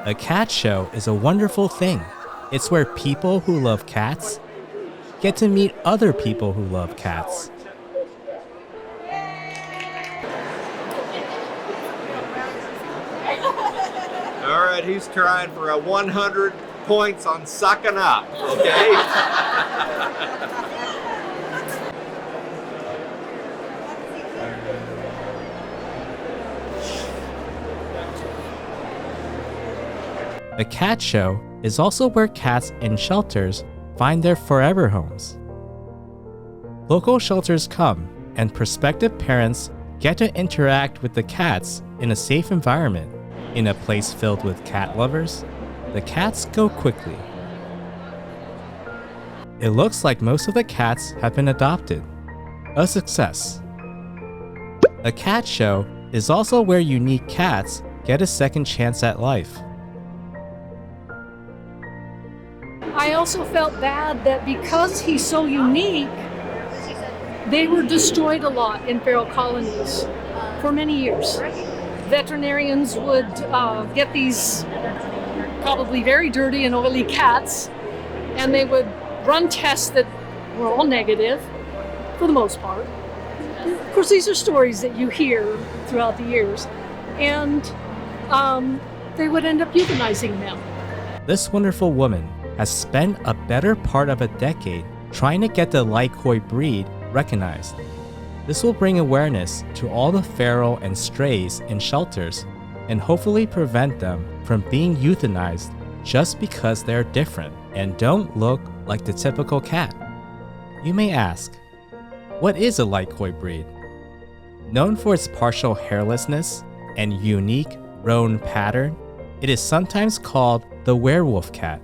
A cat show is a wonderful thing. It's where people who love cats get to meet other people who love cats. All right, he's trying for a 100 points on sucking up, okay? A cat show is also where cats in shelters find their forever homes. Local shelters come, and prospective parents get to interact with the cats in a safe environment. In a place filled with cat lovers, the cats go quickly. It looks like most of the cats have been adopted. A success. A cat show is also where unique cats get a second chance at life. I also felt bad that because he's so unique, they were destroyed a lot in feral colonies for many years. Veterinarians would get these probably very dirty and oily cats, and they would run tests that were all negative for the most part. Of course, these are stories that you hear throughout the years, and they would end up euthanizing them. This wonderful woman has spent a better part of a decade trying to get the Lycoid breed recognized. This will bring awareness to all the feral and strays in shelters and hopefully prevent them from being euthanized just because they're different and don't look like the typical cat. You may ask, what is a Lycoid breed? Known for its partial hairlessness and unique roan pattern, it is sometimes called the werewolf cat.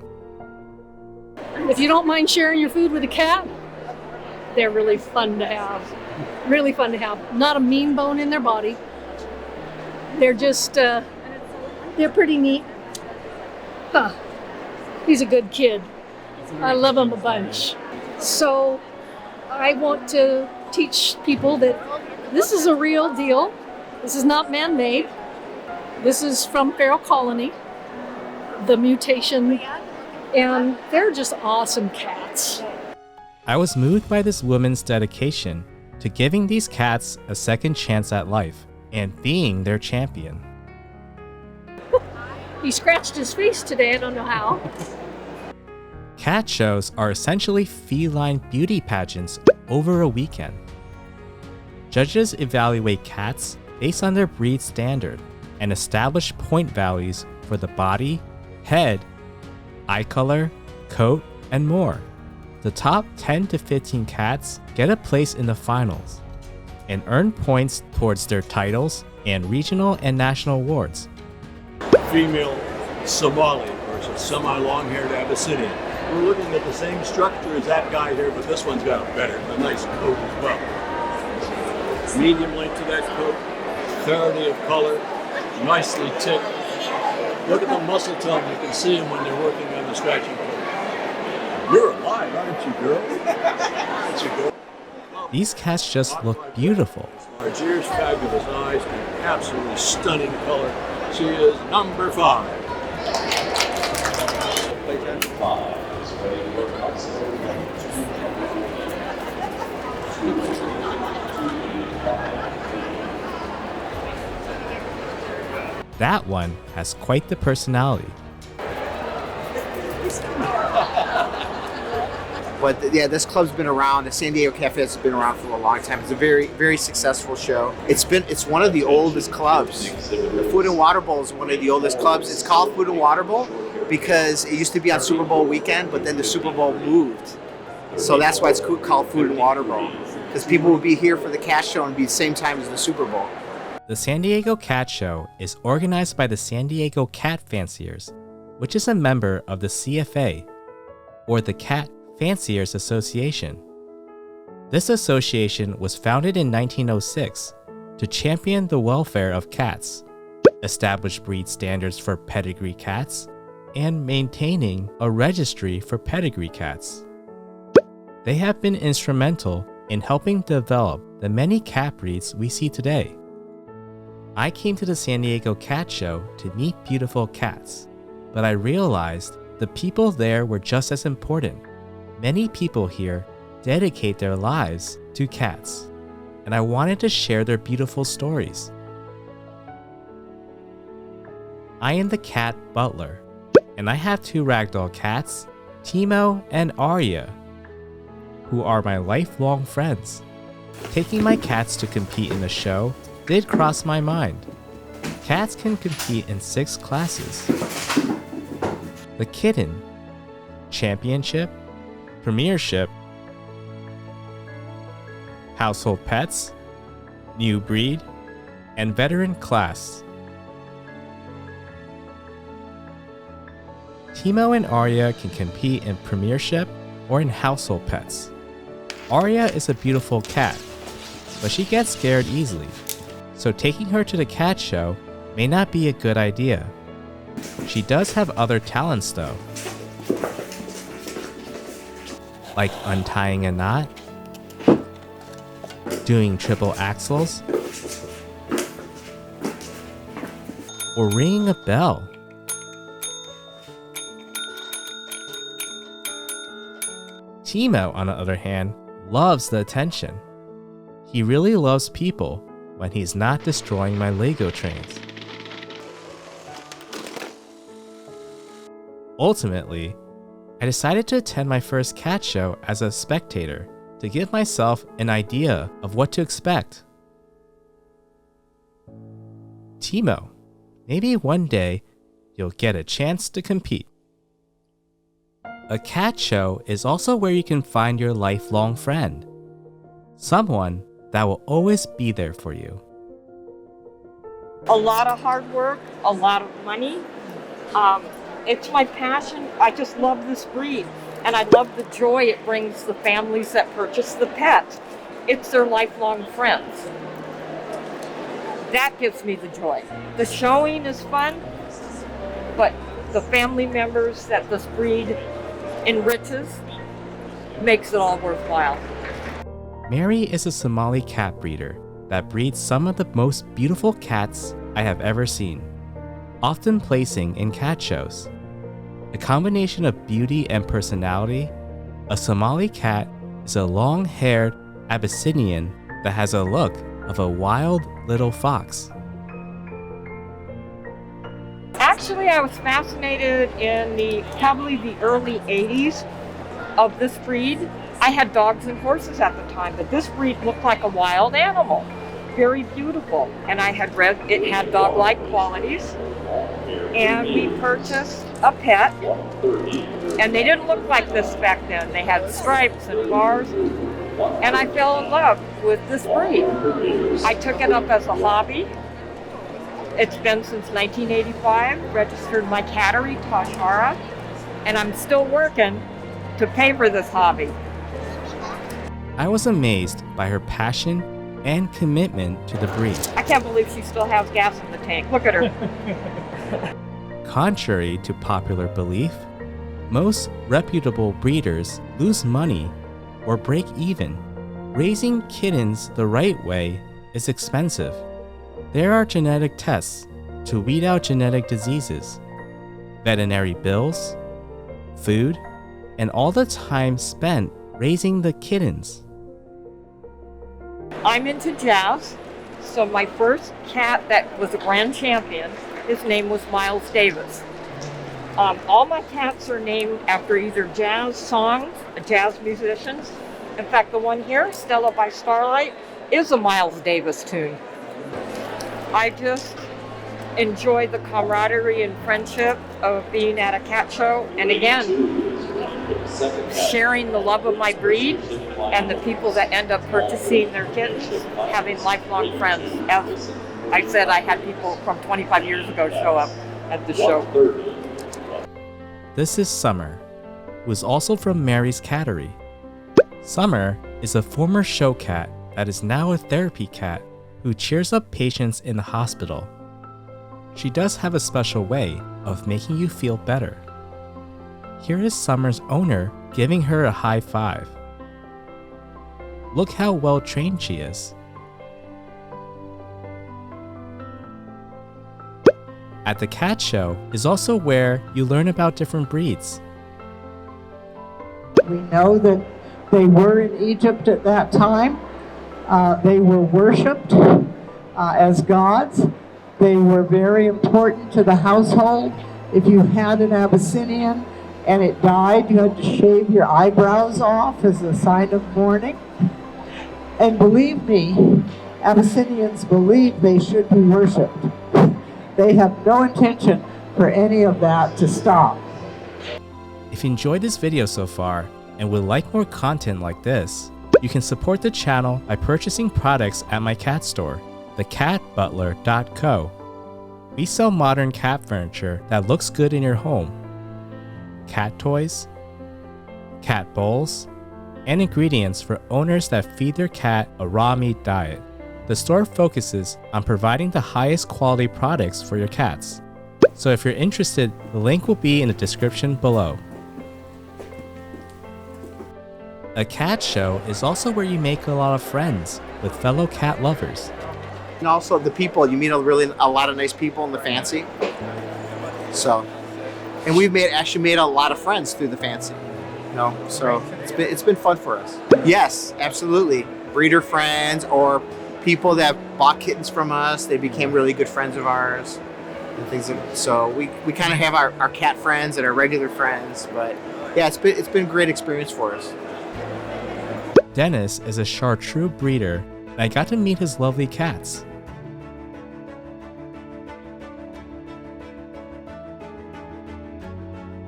If you don't mind sharing your food with a cat, they're really fun to have. Really fun to have. Not a mean bone in their body. They're just, they're pretty neat. Huh. He's a good kid. I love him a bunch. So I want to teach people that this is a real deal. This is not man-made. This is from feral colony, the mutation, and they're just awesome cats. I was moved by this woman's dedication to giving these cats a second chance at life and being their champion. He scratched his face today, I don't know how. Cat shows are essentially feline beauty pageants over a weekend. Judges evaluate cats based on their breed standard and establish point values for the body, head, eye color, coat, and more. The top 10 to 15 cats get a place in the finals and earn points towards their titles and regional and national awards. Female Somali versus semi-long-haired Abyssinian. We're looking at the same structure as that guy here, but this one's got a nice coat as well. Medium length to that coat, clarity of color, nicely tipped. Look at the muscle tone, you can see them when they're working on the scratching coat. You're alive, aren't you, girl? Aren't you, girl? These cats just look beautiful. Arya's fabulous eyes and absolutely stunning color. She is number 5. That one has quite the personality. But yeah, this club's been around. The San Diego Cafe has been around for a long time. It's a very, very successful show. It's one of the oldest clubs. The Food and Water Bowl is one of the oldest clubs. It's called Food and Water Bowl because it used to be on Super Bowl weekend, but then the Super Bowl moved. So that's why it's called Food and Water Bowl. Because people will be here for the Cat Show and be the same time as the Super Bowl. The San Diego Cat Show is organized by the San Diego Cat Fanciers, which is a member of the CFA, or the Cat Fanciers Association. This association was founded in 1906 to champion the welfare of cats, establish breed standards for pedigree cats, and maintaining a registry for pedigree cats. They have been instrumental in helping develop the many cat breeds we see today. I came to the San Diego Cat Show to meet beautiful cats, but I realized the people there were just as important. Many people here dedicate their lives to cats, and I wanted to share their beautiful stories. I am the Cat Butler, and I have 2 ragdoll cats, Teemo and Arya, who are my lifelong friends. Taking my cats to compete in the show did cross my mind. Cats can compete in 6 classes: the Kitten, Championship, Premiership, Household Pets, New Breed, and Veteran class. Teemo and Arya can compete in Premiership or in Household Pets. Arya is a beautiful cat, but she gets scared easily, so taking her to the cat show may not be a good idea. She does have other talents though, like untying a knot, doing triple axels, or ringing a bell. Teemo, on the other hand, loves the attention. He really loves people when he's not destroying my Lego trains. Ultimately, I decided to attend my first cat show as a spectator to give myself an idea of what to expect. Teemo, maybe one day you'll get a chance to compete. A cat show is also where you can find your lifelong friend, someone that will always be there for you. A lot of hard work, a lot of money. It's my passion. I just love this breed, and I love the joy it brings the families that purchase the pet. It's their lifelong friends. That gives me the joy. The showing is fun, but the family members that this breed enriches makes it all worthwhile. Mary is a Somali cat breeder that breeds some of the most beautiful cats I have ever seen, often placing in cat shows. A combination of beauty and personality, a Somali cat is a long-haired Abyssinian that has a look of a wild little fox. Actually, I was fascinated in probably the early 80s of this breed. I had dogs and horses at the time, but this breed looked like a wild animal. Very beautiful. And I had read it had dog-like qualities. And we purchased a pet. And they didn't look like this back then. They had stripes and bars. And I fell in love with this breed. I took it up as a hobby. It's been since 1985, registered my Cattery, tajhara, and I'm still working to pay for this hobby. I was amazed by her passion and commitment to the breed. I can't believe she still has gas in the tank. Look at her. Contrary to popular belief, most reputable breeders lose money or break even. Raising kittens the right way is expensive. There are genetic tests to weed out genetic diseases, veterinary bills, food, and all the time spent raising the kittens. I'm into jazz, so my first cat that was a grand champion, his name was Miles Davis. All my cats are named after either jazz songs, jazz musicians. In fact, the one here, Stella by Starlight, is a Miles Davis tune. I just enjoy the camaraderie and friendship of being at a cat show, and again, sharing the love of my breed and the people that end up purchasing their kittens, having lifelong friends. As I said, I had people from 25 years ago show up at the show. This is Summer, who is also from Mary's Cattery. Summer is a former show cat that is now a therapy cat who cheers up patients in the hospital. She does have a special way of making you feel better. Here is Summer's owner giving her a high five. Look how well trained she is. at the Cat Show is also where you learn about different breeds. We know that they were in Egypt at that time. They were worshipped as gods. They were very important to the household. If you had an Abyssinian and it died, you had to shave your eyebrows off as a sign of mourning. And believe me, Abyssinians believe they should be worshipped. They have no intention for any of that to stop. If you enjoyed this video so far and would like more content like this, you can support the channel by purchasing products at my cat store, thecatbutler.co. We sell modern cat furniture that looks good in your home. Cat toys, cat bowls, and ingredients for owners that feed their cat a raw meat diet. The store focuses on providing the highest quality products for your cats. So if you're interested, the link will be in the description below. A cat show is also where you make a lot of friends with fellow cat lovers. And also the people, you meet a lot of nice people in the fancy. So, and we've actually made a lot of friends through the fancy. So it's been fun for us. Yes, absolutely. Breeder friends or people that bought kittens from us, they became really good friends of ours. And things so we kind of have our cat friends and our regular friends, but yeah, it's been a great experience for us. Dennis is a Chartreux breeder, and I got to meet his lovely cats.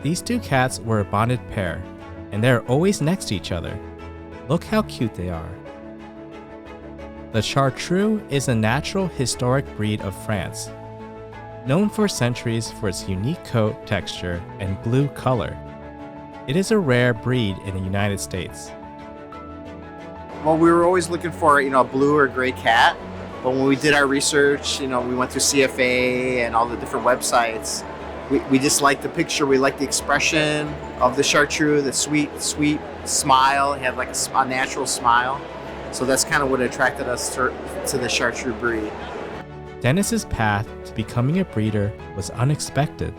These two cats were a bonded pair, and they're always next to each other. Look how cute they are. The Chartreux is a natural historic breed of France, known for centuries for its unique coat texture and blue color. It is a rare breed in the United States. Well, we were always looking for, a blue or gray cat. But when we did our research, we went through CFA and all the different websites. We just liked the picture. We liked the expression of the Chartreux, the sweet smile. It had like a natural smile. So that's kind of what attracted us to the Chartreux breed. Dennis's path to becoming a breeder was unexpected.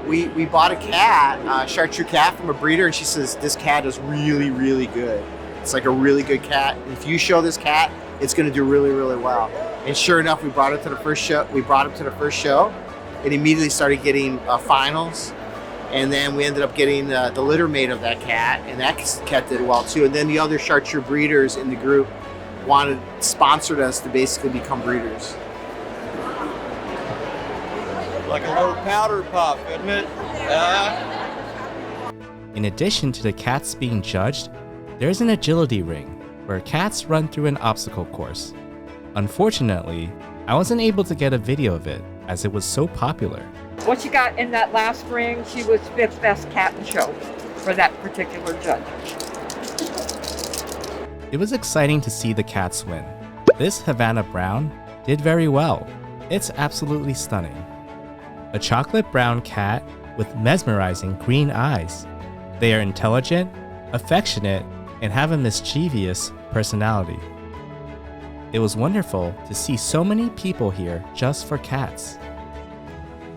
We bought a cat, a Chartreux cat from a breeder, and she says, this cat is really, really good. It's like a really good cat. If you show this cat, it's going to do really, really well. And sure enough, we brought it to the first show. It immediately started getting finals. And then we ended up getting the litter mate of that cat, and that cat did well too. And then the other Chartreux breeders in the group sponsored us to basically become breeders. Like a little powder puff, isn't it? In addition to the cats being judged, there's an agility ring where cats run through an obstacle course. Unfortunately, I wasn't able to get a video of it as it was so popular. What she got in that last ring, she was 5th best cat in show for that particular judge. It was exciting to see the cats win. This Havana Brown did very well. It's absolutely stunning. A chocolate brown cat with mesmerizing green eyes. They are intelligent, affectionate, and have a mischievous personality. It was wonderful to see so many people here just for cats.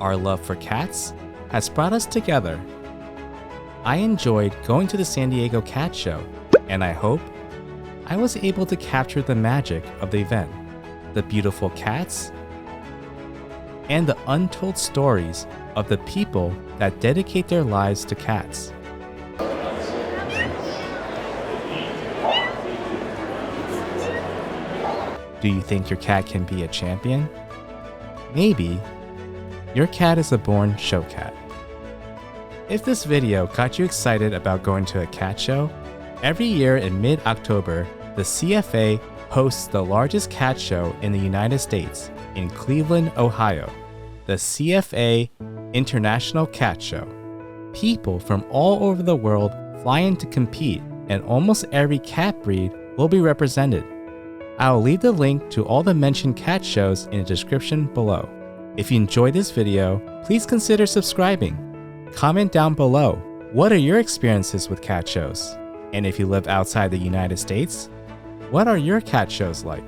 Our love for cats has brought us together. I enjoyed going to the San Diego Cat Show, and I hope I was able to capture the magic of the event, the beautiful cats, and the untold stories of the people that dedicate their lives to cats. Do you think your cat can be a champion? Maybe your cat is a born show cat. If this video got you excited about going to a cat show, every year in mid-October, the CFA hosts the largest cat show in the United States in Cleveland, Ohio, the CFA International Cat Show. People from all over the world fly in to compete, and almost every cat breed will be represented. I will leave the link to all the mentioned cat shows in the description below. If you enjoyed this video, please consider subscribing. Comment down below, what are your experiences with cat shows? And if you live outside the United States, what are your cat shows like?